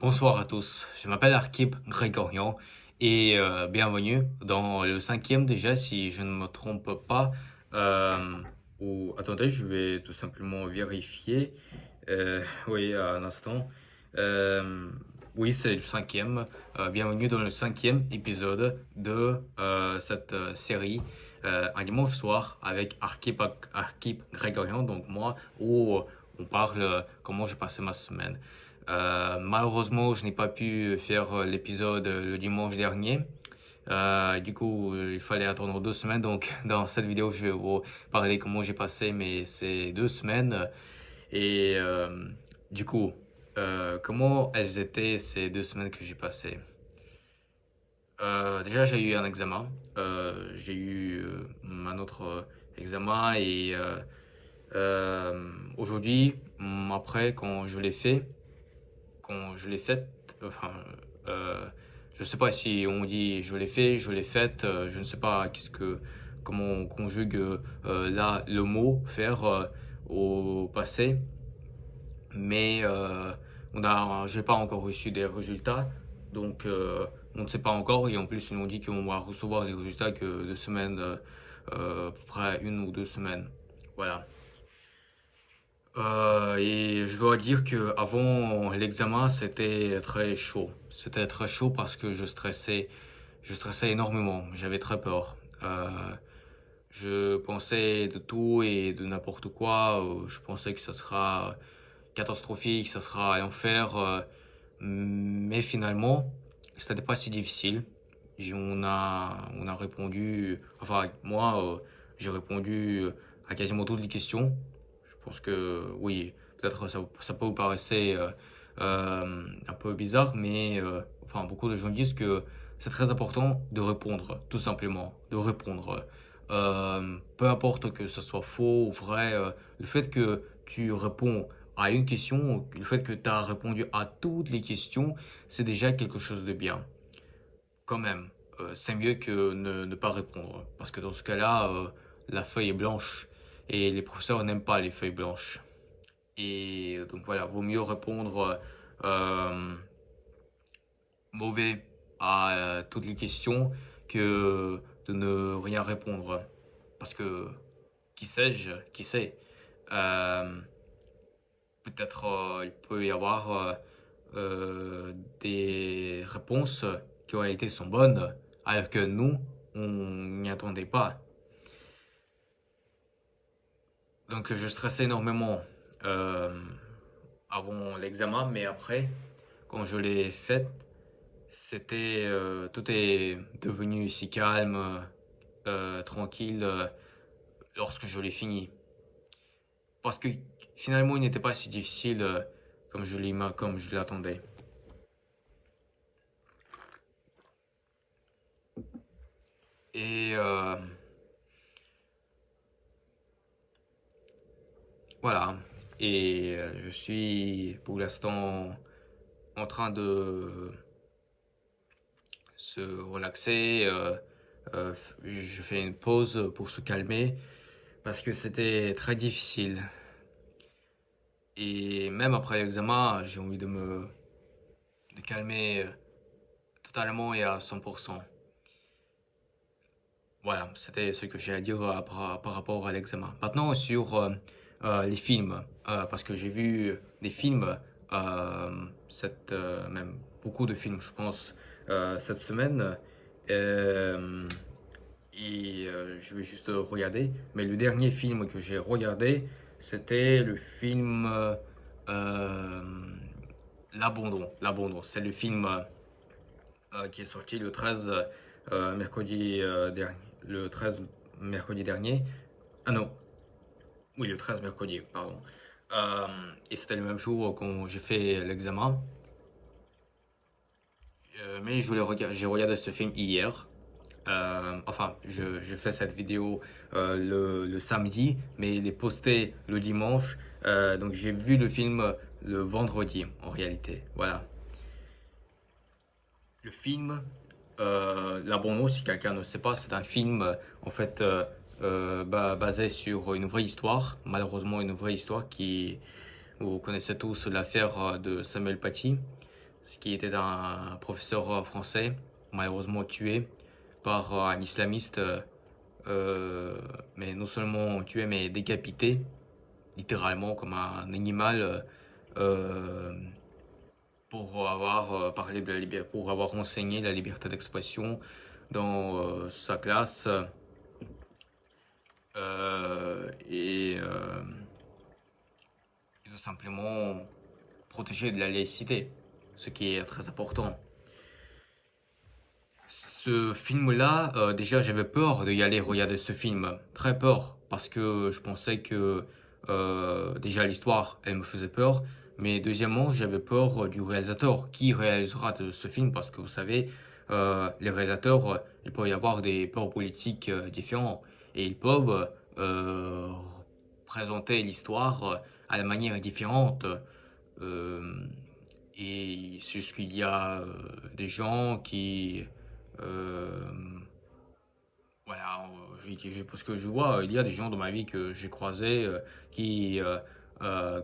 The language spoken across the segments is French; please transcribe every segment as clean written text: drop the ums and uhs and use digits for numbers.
Bonsoir à tous, je m'appelle Arkip Grégorian et bienvenue dans le cinquième déjà si je ne me trompe pas. Euh, ou attendez, je vais tout simplement vérifier. Oui, un instant. Euh, oui, c'est le cinquième. Bienvenue dans le cinquième épisode de cette série un dimanche soir avec Arkip Grégorian, donc moi, où on parle comment j'ai passé ma semaine. Malheureusement, je n'ai pas pu faire l'épisode le dimanche dernier. Du coup, il fallait attendre 2 semaines. Donc, dans cette vidéo, je vais vous parler comment j'ai passé ces 2 semaines. Et du coup, comment elles étaient ces 2 semaines que j'ai passées. Déjà, j'ai eu un examen. J'ai eu un autre examen et aujourd'hui, après, quand je l'ai faite, enfin, euh, je ne sais pas si on dit je l'ai fait, je l'ai faite, je ne sais pas comment on conjugue là le mot faire au passé, mais j'ai pas encore reçu des résultats, donc on ne sait pas encore et en plus ils m'ont dit qu'on va recevoir les résultats que 2 semaines, à peu près 1 ou 2 semaines, voilà. Et je dois dire que avant l'examen, c'était très chaud. C'était très chaud parce que je stressais énormément. J'avais très peur. Je pensais de tout et de n'importe quoi. Je pensais que ça sera catastrophique, ça sera l'enfer. Mais finalement, c'était pas si difficile. On a répondu, enfin moi, j'ai répondu à quasiment toutes les questions. Je pense que oui, peut-être ça peut vous paraître un peu bizarre, mais enfin beaucoup de gens disent que c'est très important de répondre, tout simplement, de répondre. Peu importe que ce soit faux ou vrai, le fait que tu réponds à une question, le fait que tu as répondu à toutes les questions, c'est déjà quelque chose de bien. Quand même, c'est mieux que ne pas répondre. Parce que dans ce cas-là, la feuille est blanche. Et les professeurs n'aiment pas les feuilles blanches. Et donc voilà, vaut mieux répondre euh, mauvais à toutes les questions que de ne rien répondre. Parce que qui sait, euh, peut-être il peut y avoir des réponses qui en réalité sont bonnes, alors que nous, on n'y attendait pas. Donc je stressais énormément euh, avant l'examen, mais après, quand je l'ai fait, tout est devenu si calme, tranquille lorsque je l'ai fini. Parce que finalement, il n'était pas si difficile comme je l'attendais. Et voilà. Et je suis pour l'instant en train de se relaxer. Je fais une pause pour se calmer parce que c'était très difficile. Et même après l'examen, j'ai envie de calmer totalement et à 100%. Voilà, c'était ce que j'ai à dire par rapport à l'examen. Maintenant, sur les films, parce que j'ai vu des films, même beaucoup de films, je pense, cette semaine. Euh, je vais juste regarder. Mais le dernier film que j'ai regardé, c'était le film euh, L'Abandon. L'Abandon, c'est le film qui est sorti le 13 mercredi dernier. Le 13 mercredi dernier. Ah non, oui, le 13 mercredi, pardon. Et c'était le même jour quand j'ai fait l'examen. Mais j'ai regardé ce film hier. Enfin, je fais cette vidéo le samedi, mais il est posté le dimanche. Donc j'ai vu le film le vendredi, en réalité. Voilà. Le film, L'Abandon, si quelqu'un ne sait pas, c'est un film en fait basé sur une vraie histoire. Malheureusement, une vraie histoire qui, vous connaissez tous l'affaire de Samuel Paty. qui était un professeur français, malheureusement tué par un islamiste, mais non seulement tué, mais décapité, littéralement comme un animal, euh, pour avoir parlé de pour avoir enseigné la liberté d'expression dans sa classe et tout simplement protéger de la laïcité, ce qui est très important. Ce film-là, déjà j'avais peur d'y aller regarder ce film, très peur, parce que je pensais que déjà l'histoire, elle me faisait peur, mais deuxièmement j'avais peur du réalisateur, qui réalisera de ce film, parce que vous savez, les réalisateurs, il peut y avoir des peurs politiques différents, et ils peuvent présenter l'histoire à la manière différente. Euh, et c'est juste qu'il y a des gens qui euh, voilà, parce que je vois, il y a des gens dans ma vie que j'ai croisés qui,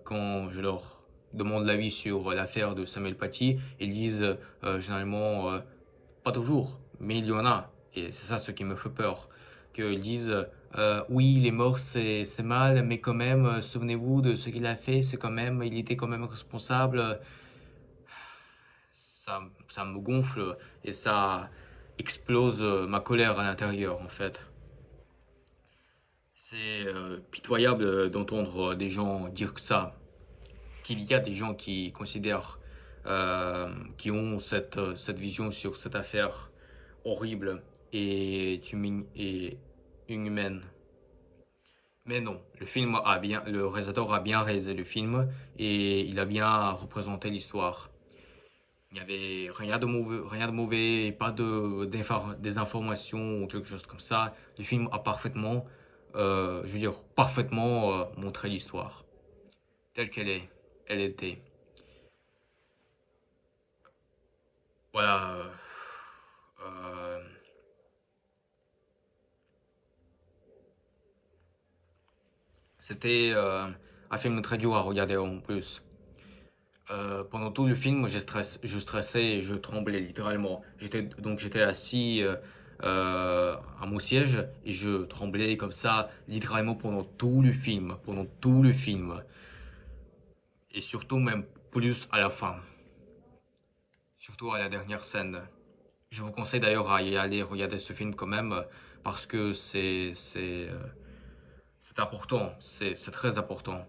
quand je leur demande l'avis sur l'affaire de Samuel Paty, ils disent généralement pas toujours, mais il y en a. Et c'est ça ce qui me fait peur. Qu'ils disent oui, il est mort, c'est mal, mais quand même, souvenez-vous de ce qu'il a fait, c'est quand même, il était quand même responsable. Ça me gonfle et ça explose ma colère à l'intérieur en fait. C'est pitoyable d'entendre des gens dire que ça, qu'il y a des gens qui considèrent, qui ont cette vision sur cette affaire horrible et inhumaine. Mais non, le réalisateur a bien réalisé le film et il a bien représenté l'histoire. Il n'y avait rien de mauvais, pas des informations ou quelque chose comme ça. Le film a parfaitement, je veux dire, parfaitement montré l'histoire telle elle était. Voilà. Euh, C'était un film très dur à regarder en plus. Pendant tout le film, je stressais et je tremblais littéralement. J'étais assis à mon siège et je tremblais comme ça littéralement pendant tout le film, et surtout même plus à la fin, surtout à la dernière scène. Je vous conseille d'ailleurs à y aller regarder ce film quand même parce que c'est important, c'est très important.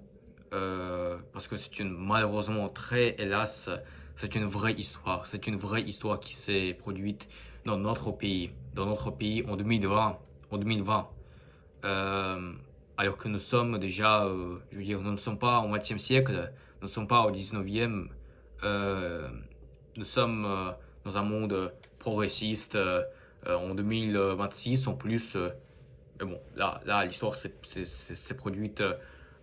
Parce que malheureusement, très hélas, c'est une vraie histoire. C'est une vraie histoire qui s'est produite dans notre pays en 2020, en 2020. Euh, Alors que nous sommes déjà, je veux dire, nous ne sommes pas au XXe siècle, nous ne sommes pas au XIXe. Euh, Nous sommes dans un monde progressiste en 2026 en plus. Mais bon, là l'histoire s'est produite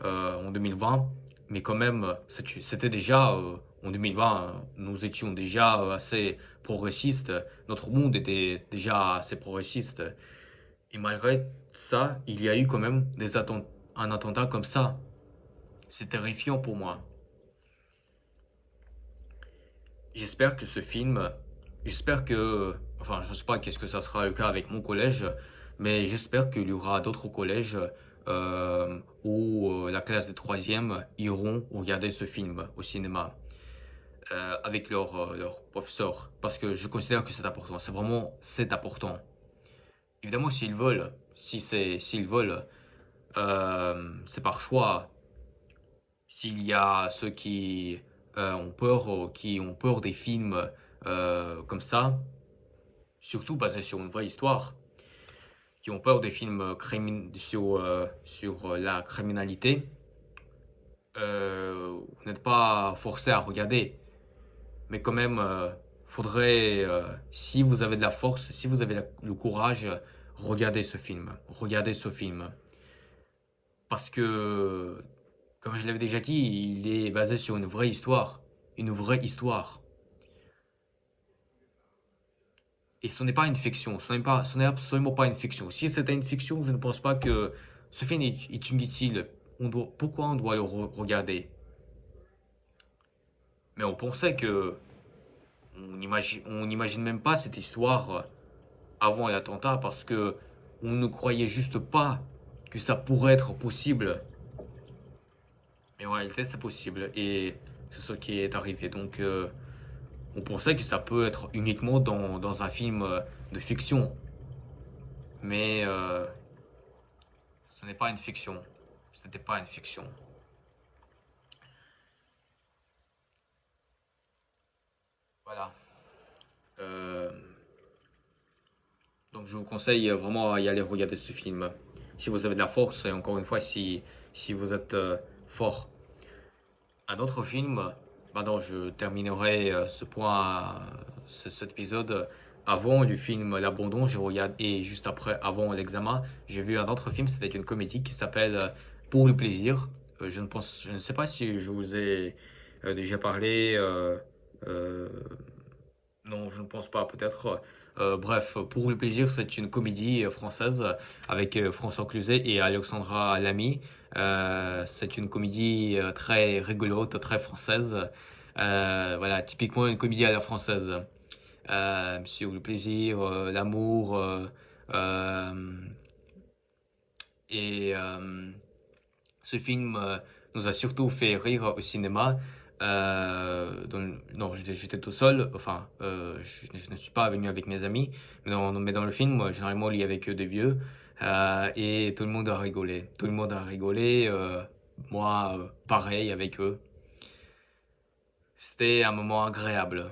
en 2020, mais quand même, c'était déjà en 2020, nous étions déjà assez progressistes, notre monde était déjà assez progressiste, et malgré ça, il y a eu quand même un attentat comme ça. C'est terrifiant pour moi. J'espère que ce film, j'espère que, enfin, je ne sais pas qu'est-ce que ça sera le cas avec mon collège, mais j'espère qu'il y aura d'autres collèges où la classe des troisièmes iront regarder ce film au cinéma avec leur professeur, parce que je considère que c'est important. C'est important. Évidemment, s'ils veulent, s'ils veulent, c'est par choix. S'il y a ceux qui ont peur des films comme ça, surtout basés sur une vraie histoire, qui ont peur des films sur la criminalité, vous n'êtes pas forcé à regarder. Mais quand même, faudrait, si vous avez de la force, si vous avez le courage, regardez ce film. Regardez ce film. Parce que, comme je l'avais déjà dit, il est basé sur une vraie histoire. Une vraie histoire. Et ce n'est pas une fiction. Ce n'est absolument pas une fiction. Si c'était une fiction, je ne pense pas que ce film est inutile. Pourquoi on doit le regarder? Mais on pensait que on n'imagine même pas cette histoire avant l'attentat parce que on ne croyait juste pas que ça pourrait être possible. Mais en réalité, c'est possible et c'est ce qui est arrivé. Donc, on pensait que ça peut être uniquement dans un film de fiction. Mais ce n'est pas une fiction. Ce n'était pas une fiction. Voilà. Euh, donc je vous conseille vraiment à y aller regarder ce film. Si vous avez de la force et encore une fois si vous êtes fort. Un autre film, maintenant je terminerai ce point, cet épisode avant du film L'Abandon, je regarde et juste après, avant l'examen, j'ai vu un autre film, c'était une comédie qui s'appelle Pour le plaisir. Je ne sais pas si je vous ai déjà parlé. Euh, non, je ne pense pas, peut-être. Bref, Pour le plaisir, c'est une comédie française avec François Cluzet et Alexandra Lamy. C'est une comédie très rigolote, très française. Voilà, typiquement une comédie à la française. Sur le plaisir, l'amour euh, et ce film nous a surtout fait rire au cinéma. Non, j'étais tout seul, enfin, je ne suis pas venu avec mes amis, mais dans le film, généralement, il y avait que des vieux, et tout le monde a rigolé. Tout le monde a rigolé, moi, pareil avec eux. C'était un moment agréable,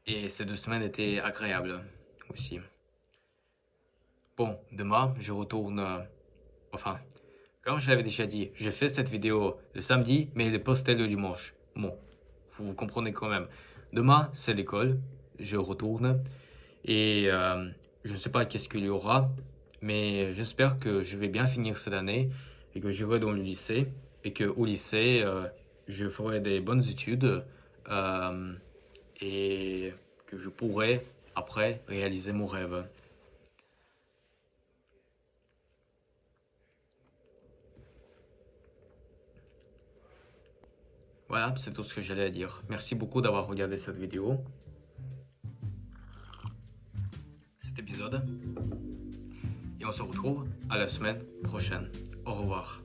et ces 2 semaines étaient agréables aussi. Bon, demain, je retourne, enfin, comme je l'avais déjà dit, je fais cette vidéo le samedi, mais elle est postée le dimanche. Bon, vous comprenez quand même. Demain, c'est l'école, je retourne et je ne sais pas qu'est-ce qu'il y aura, mais j'espère que je vais bien finir cette année et que j'irai dans le lycée et que au lycée, je ferai des bonnes études euh, et que je pourrai après réaliser mon rêve. Voilà, c'est tout ce que j'allais dire. Merci beaucoup d'avoir regardé cette vidéo, cet épisode. Et on se retrouve à la semaine prochaine. Au revoir.